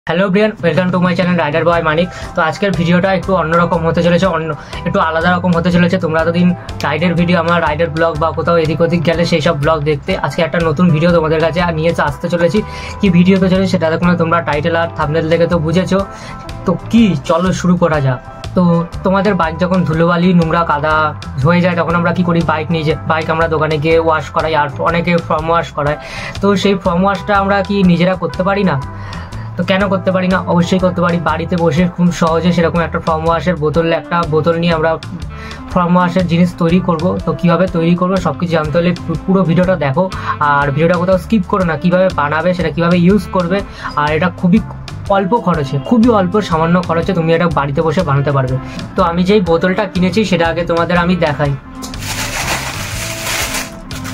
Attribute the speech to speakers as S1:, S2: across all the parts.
S1: Hello Brian, welcome to my channel Rider Boy Manik. তো আজকের ভিডিওটা একটু অন্যরকম হতে চলেছে, একটু আলাদা রকম হতে চলেছে। তোমরা এতদিন রাইডের ভিডিও, আমার রাইডার ব্লগ বা কোথাও এদিক ওদিক গেলে সেই সব ব্লগ দেখতে, আজকে একটা নতুন ভিডিও তোমাদের কাছে নিয়ে আসতে চলেছি। কি ভিডিও তো চলেছে সেটা দেখো, তোমরা টাইটেল আর থাম্বনেল দেখে তো বুঝেছো। তো কি, চলো শুরু করা যাক। তো তোমাদের বাইক যখন ধুলোবালি নোংরা কাদা হয়ে যায়, তখন আমরা কি করি, বাইক আমরা দোকানে গিয়ে ওয়াশ করাই, আর অনেকে ফর্ম ওয়াশ করায়। তো সেই ফর্ম ওয়াশটা আমরা কি নিজেরা করতে পারি না? তো কেন করতে পারি না? অবশ্যই করতে পারি। বাড়িতে বসে খুব সহজে সেরকম একটা ফর্ম ওয়াশের বোতল নিয়ে আমরা ফর্ম ওয়াশের জিনিস তৈরি করব। তো কীভাবে তৈরি করবো সব কিছু জানতে হলে পুরো ভিডিওটা দেখো, আর ভিডিওটা কোথাও স্কিপ করো না। কীভাবে বানাবে, সেটা কীভাবে ইউজ করবে, আর এটা খুবই অল্প খরচে, খুবই অল্প সামান্য খরচে তুমি এটা বাড়িতে বসে বানাতে পারবে। তো আমি যেই বোতলটা কিনেছি সেটা আগে তোমাদের আমি দেখাই।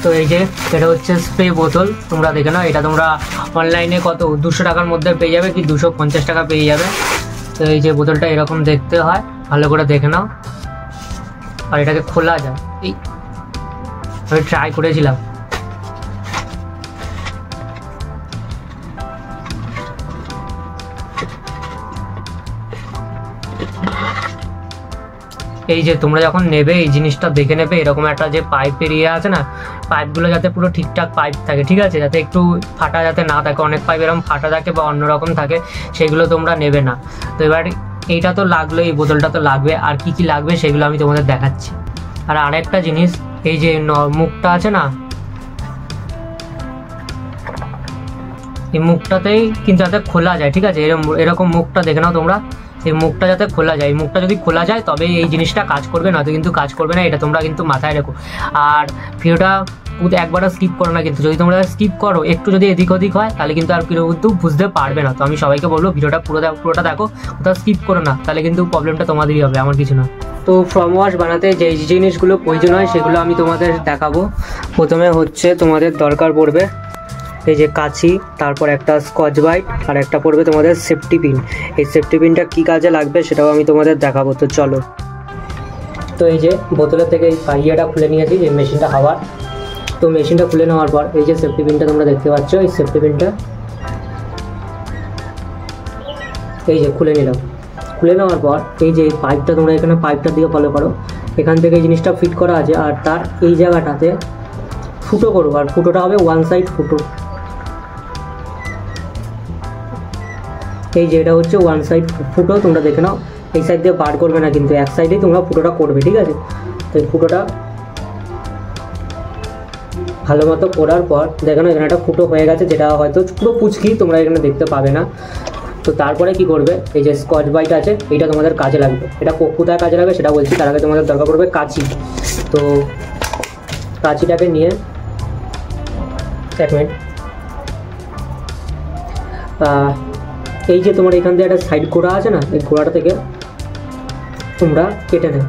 S1: তো এই যে এটা হচ্ছে স্প্রে বোতল, তোমরা দেখে নাও। এটা তোমরা অনলাইনে কত 200 টাকার মধ্যে পেয়ে যাবে, কি 250 টাকা পেয়ে যাবে। তো এই যে বোতলটা এরকম দেখতে হয়, ভালো করে দেখে নাও। আর এটাকে খোলা যায়, এই আমি ট্রাই করেছিলাম। এই যে তোমরা যখন নেবে, এই জিনিসটা দেখে নেবে, এরকম একটা যে পাইপের ইয়ে আছে না, পাইপগুলো যাতে পুরো ঠিকঠাক পাইপ থাকে, ঠিক আছে, যাতে একটু ফাটা যাতে না থাকে। অনেক পাইপ এরকম ফাটা থাকে বা অন্যরকম থাকে, সেগুলো তোমরা নেবে না। তো এবার এইটা তো লাগলো, এই বোতলটা তো লাগবে, আর কি কি লাগবে সেগুলো আমি তোমাদের দেখাচ্ছি। আর আরেকটা জিনিস, এই যে মুখটা আছে না, এই মুখটাতেই কিন্তু যাতে খোলা যায়, ঠিক আছে, এরকম মুখটা দেখে নাও তোমরা। এই মুখটা যাতে খোলা যায়, এই মুখটা যদি খোলা যায় তবে এই জিনিসটা কাজ করবে, নয়তো কিন্তু কাজ করবে না। এটা তোমরা কিন্তু মাথায় রেখো। আর ভিডিওটা একবারও স্কিপ করো না, কিন্তু যদি তোমরা স্কিপ করো, একটু যদি এদিক ওদিক হয়, তাহলে কিন্তু আর কিন্তু বুঝতে পারবে না। তো আমি সবাইকে বলবো ভিডিওটা পুরোটা দেখো, কোথাও স্কিপ করো না, তাহলে কিন্তু প্রবলেমটা তোমাদেরই হবে, আমার কিছু না। তো ফর্ম ওয়াশ বানাতে যে জিনিসগুলো প্রয়োজন হয় সেগুলো আমি তোমাদের দেখাবো। প্রথমে হচ্ছে তোমাদের দরকার পড়বে এই যে কাঁচি, তারপর একটা স্কচ ব্রাইট, আর একটা পড়বে তোমাদের সেফটি পিন। এই সেফটি পিনটা কী কাজে লাগবে সেটাও আমি তোমাদের দেখাবো। তো চলো। তো এই যে বোতলের থেকে এই ইয়েটা খুলে নিয়েছি, যে মেশিনটা হাওয়ার। তো মেশিনটা খুলে নেওয়ার পর এই যে সেফটি পিনটা তোমরা দেখতে পাচ্ছ, এই সেফটি পিনটা এই যে খুলে নিলাম। খুলে নেওয়ার পর এই যে পাইপটা, তোমরা এখানে পাইপটার দিকে ফলো করো, এখান থেকে এই জিনিসটা ফিট করা আছে, আর তার এই জায়গাটাতে ফুটো করবো, আর ফুটোটা হবে ওয়ান সাইড ফুটো। এই যে এটা হচ্ছে ওয়ান সাইড ফুটো, তোমরা দেখে নাও। এই সাইড দিয়ে বার করবে না, কিন্তু এক সাইডেই তোমরা ফুটোটা করবে, ঠিক আছে। তো এই ফুটোটা ভালো মতো করার পর দেখো না, এখানে একটা ফুটো হয়ে গেছে, যেটা হয়তো পুরো পুচকি, তোমরা এখানে দেখতে পাবে না। তো তারপরে কি করবে, এই যে স্কচ ব্রাইট আছে, এইটা তোমাদের কাজে লাগবে। এটা কোথায় কাজে লাগবে সেটা বলছি, তার আগে তোমাদের দরকার পড়বে কাঁচি। তো কাঁচিটাকে নিয়ে এক মিনিট, এই যে তোমার এখান থেকে একটা সাইড গোড়া আছে না, এই গোড়াটা থেকে তোমরা কেটে নেবে।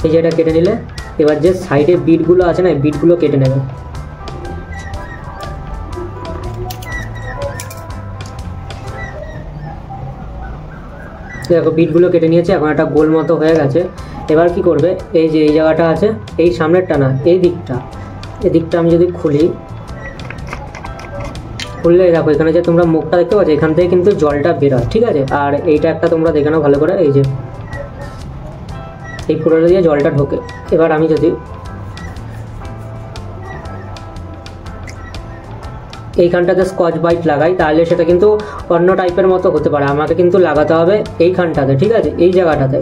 S1: এই যে এটা কেটে নিলে, এবার যে সাইডে বিটগুলো আছে না, এই বিটগুলো কেটে নেবে। দেখো বিটগুলো কেটে নিয়েছে, এখন একটা গোল মতো হয়ে গেছে। এবার কি করবে, এই যে এই জায়গাটা আছে, এই সামনেরটা না, এই দিকটা আমি যদি খুললে দেখো, এখানে যে তোমরা মুখটা দেখতে পাচ্ছ, এখান থেকে কিন্তু জলটা বেরোয়, ঠিক আছে। আর এইটা একটা তোমরা দেখে নাও ভালো করে, এই যে এই ফুটোটা দিয়ে জলটা ঢোকে। এবার আমি যদি এইখানটাতে স্কচ ব্রাইট লাগাই, তাহলে সেটা কিন্তু অন্য টাইপের মতো হতে পারে। আমাকে কিন্তু লাগাতে হবে এইখানটাতে, ঠিক আছে, এই জায়গাটাতে।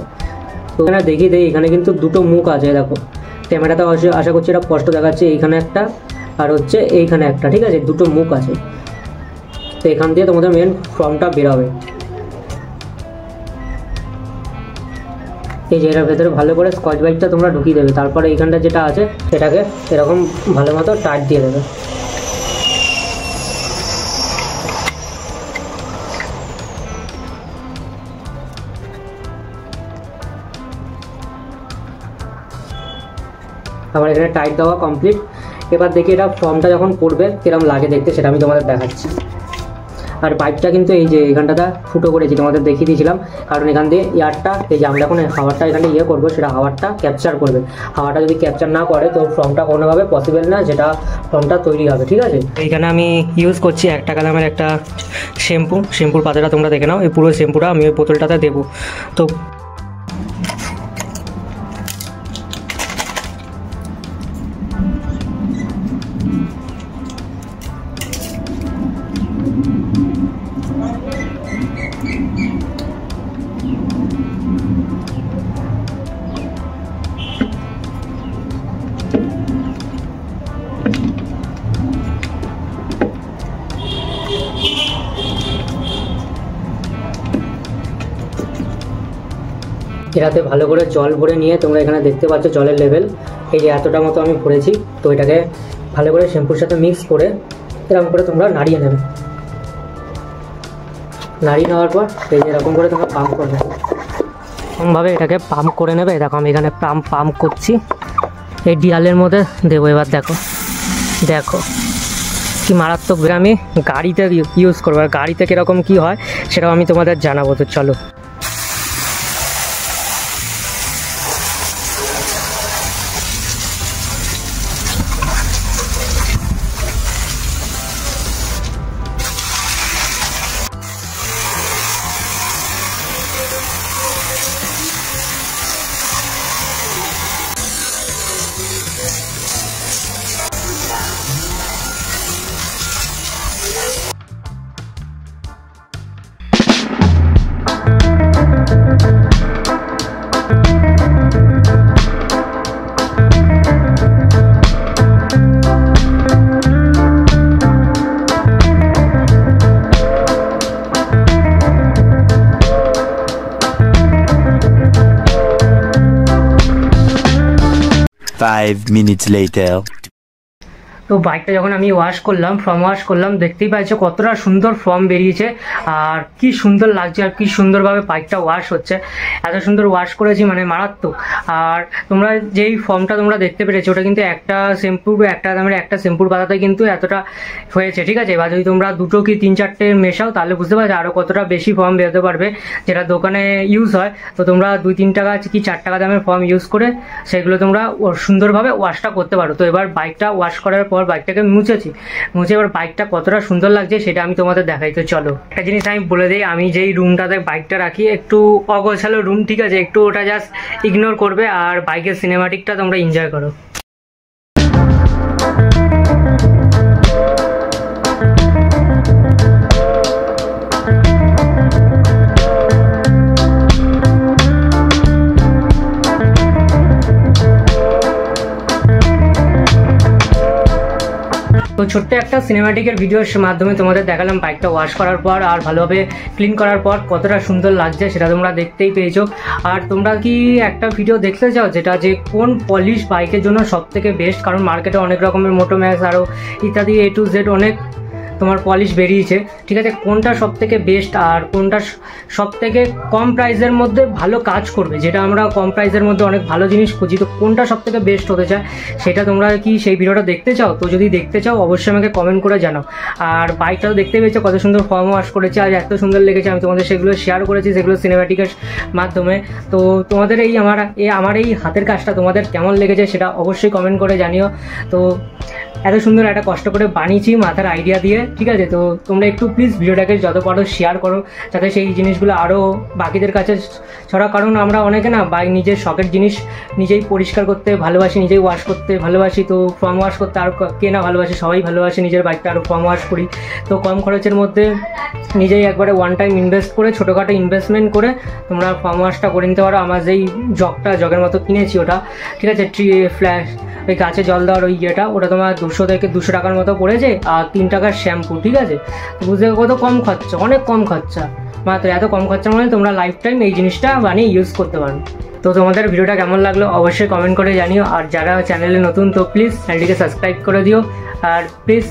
S1: তো এখানে দেখিয়ে দেয়, এখানে কিন্তু দুটো মুখ আছে, দেখো ক্যামেরাতে আশা করছি এটা স্পষ্ট দেখাচ্ছে। এইখানে একটা, আর হচ্ছে এইখানে একটা, ঠিক আছে, দুটো মুখ আছে। তো এখান দিয়ে তোমাদের মেন ফর্মটা বেরোবে। এই যে এর ভেতরে ভালো করে স্কচ ব্রাইটটা তোমরা ঢুকিয়ে দেবে। তারপরে এইখানটা যেটা আছে সেটাকে এরকম ভালো মতো টাইট দিয়ে দেবে। আমার এখানে টাইট দেওয়া কমপ্লিট। এবার দেখি এটা ফর্মটা যখন পড়বে কিরকম লাগে দেখতে, সেটা আমি তোমাদের দেখাচ্ছি। আর পাইপটা কিন্তু এই যে এখানটাতে ফুটো করেছি, তোমাদের দেখিয়ে দিয়েছিলাম, কারণ এখান দিয়ে এয়ারটা, এই যে আমরা এখন হাওয়ারটা এখানে করবো, সেটা হাওয়ারটা ক্যাপচার করবে। হাওয়াটা যদি ক্যাপচার না করে তো ফর্মটা কোনোভাবে পসিবল না, যেটা ফর্মটা তৈরি হবে। ঠিক আছে, এইখানে আমি ইউজ করছি 1 টাকা দামের একটা শ্যাম্পুর পাতাটা তোমরা দেখে নাও। এই পুরো শ্যাম্পুটা আমি ওই বোতলটাতে দেবো। তো এটাতে ভালো করে জল ভরে নিয়ে তোমরা এখানে দেখতে পাচ্ছ জলের লেভেল, এই যে এতটা মতো আমি ভরেছি। তো এটাকে ভালো করে শ্যাম্পুর সাথে মিক্স করে এরকম করে তোমরা নাড়িয়ে নেবে। নাড়িয়ে নেওয়ার পর এই যে এরকম করে তোমরা পাম্প করবে, এরকমভাবে এটাকে পাম্প করে নেবে। দেখো আমি এখানে পাম্প করছি, এই ডিয়ালের মধ্যে দেবো। এবার দেখো দেখো কি মারাত্মক আমি গাড়িতে ইউজ করবো, আর গাড়িতে কীরকম কী হয় সেটাও আমি তোমাদের জানাবো। তো চলো।
S2: Five minutes later.
S1: তো বাইকটা যখন আমি ফর্ম ওয়াশ করলাম, দেখতেই পাচ্ছো কতটা সুন্দর ফর্ম বেরিয়েছে, আর কি সুন্দর লাগছে, আর কি সুন্দরভাবে বাইকটা ওয়াশ হচ্ছে। এত সুন্দর ওয়াশ করেছি মানে মারাত্মক। আর তোমরা যেই ফর্মটা তোমরা দেখতে পেরেছো ওটা কিন্তু একটা দামের একটা শ্যাম্পুর পাতাতে কিন্তু এতটা হয়েছে। ঠিক আছে, এবার যদি তোমরা 2 কি 3-4টে মেশাও তাহলে বুঝতে পারছো আরও কতটা বেশি ফর্ম বেরোতে পারবে, যেটা দোকানে ইউজ হয়। তো তোমরা 2-3 টাকা কি 4 টাকা দামের ফর্ম ইউজ করে সেগুলো তোমরা সুন্দরভাবে ওয়াশটা করতে পারো। তো এবার বাইকটা ওয়াশ করার পর বাইকটাকে মুছে এবার বাইকটা কতটা সুন্দর লাগছে সেটা আমি তোমাদের দেখাই। তো চলো, একটা জিনিস আমি বলে দিই, আমি যেই রুমটাতে বাইকটা রাখি একটু অগোছালো রুম। ঠিক আছে, একটু ওটা জাস্ট ইগনোর করবে, আর বাইকের সিনেমাটিকটা তোমরা এনজয় করো। তো ছোট্ট একটা সিনেমাটিকের ভিডিওর মাধ্যমে তোমাদের দেখালাম বাইকটা ওয়াশ করার পর আর ভালোভাবে ক্লিন করার পর কতটা সুন্দর লাগছে সেটা তোমরা দেখতেই পেয়েছো। আর তোমরা কি একটা ভিডিও দেখতে চাও যেটা যে কোন পলিশ বাইকের জন্য সবথেকে বেস্ট? কারণ মার্কেটে অনেক রকমের মোটোম্যাক্স আরও ইত্যাদি A to Z অনেক তোমার পলিশ বেরিয়েছে। ঠিক আছে, কোনটা সবথেকে বেস্ট আর কোনটা সবথেকে কম প্রাইসের মধ্যে ভালো কাজ করবে, যেটা আমরা কম প্রাইসের মধ্যে অনেক ভালো জিনিস খুঁজি, তো কোনটা সবথেকে বেস্ট হতে চায় সেটা তোমরা কি সেই ভিডিওটা দেখতে চাও? তো যদি দেখতে চাও অবশ্যই আমাকে কমেন্ট করে জানাও। আর বাইকটাও দেখতে পেয়েছো কত সুন্দর ফর্ম ওয়াশ করেছে, আর এত সুন্দর লেগেছে, আমি তোমাদের সেগুলো শেয়ার করেছি, সেগুলো সিনেম্যাটিকের মাধ্যমে। তো তোমাদের আমার এই হাতের কাজটা তোমাদের কেমন লেগেছে সেটা অবশ্যই কমেন্ট করে জানিও। তো এত সুন্দর একটা কষ্ট করে বানিয়েছি মাথার আইডিয়া দিয়ে। ঠিক আছে, তো তোমরা একটু প্লিজ ভিডিওটাকে যত পারো শেয়ার করো, যাতে সেই জিনিসগুলো আরও বাকিদের কাছে ছড়া। কারণ আমরা অনেকে না বাইক নিজের শখের জিনিস নিজেই পরিষ্কার করতে ভালোবাসি, নিজেই ওয়াশ করতে ভালোবাসি। তো ফর্ম ওয়াশ করতে আরও কে না ভালোবাসে, সবাই ভালোবাসে নিজের বাইকটা আরও ফর্ম ওয়াশ করি। তো কম খরচের মধ্যে নিজেই একবারে ওয়ান টাইম ইনভেস্ট করে, ছোটোখাটো ইনভেস্টমেন্ট করে তোমরা ফর্ম ওয়াশটা করে নিতে পারো। আমার যেই জগের মতো কিনেছি ওটা, ঠিক আছে, ফ্ল্যাশ ওই গাছে জল দেওয়ার ওই ইয়েটা, ওটা তোমার 200 থেকে 200 টাকার মতো পড়েছে, আর 3 টাকার শ্যাম্পু। ঠিক আছে, বুঝতে কত কম খরচা, অনেক কম খরচা, মাত্র এত কম খরচার মধ্যে তোমরা লাইফ টাইম এই জিনিসটা বানিয়ে ইউজ করতে পারো। তো তোমাদের ভিডিওটা কেমন লাগলো অবশ্যই কমেন্ট করে জানিও। আর যারা চ্যানেলে নতুন তো প্লিজ চ্যানেলটিকে সাবস্ক্রাইব করে দিও, আর প্লিজ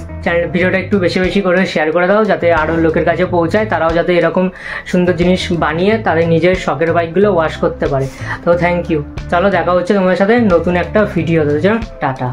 S1: ভিডিওটা একটু বেশি বেশি করে শেয়ার করে দাও, যাতে আরও লোকের কাছে পৌঁছায়, তারাও যাতে এরকম সুন্দর জিনিস বানিয়ে তাদের নিজের শখের বাইকগুলো ওয়াশ করতে পারে। তো থ্যাংক ইউ। চলো, দেখা হচ্ছে তোমাদের সাথে নতুন একটা ভিডিও। টাটা।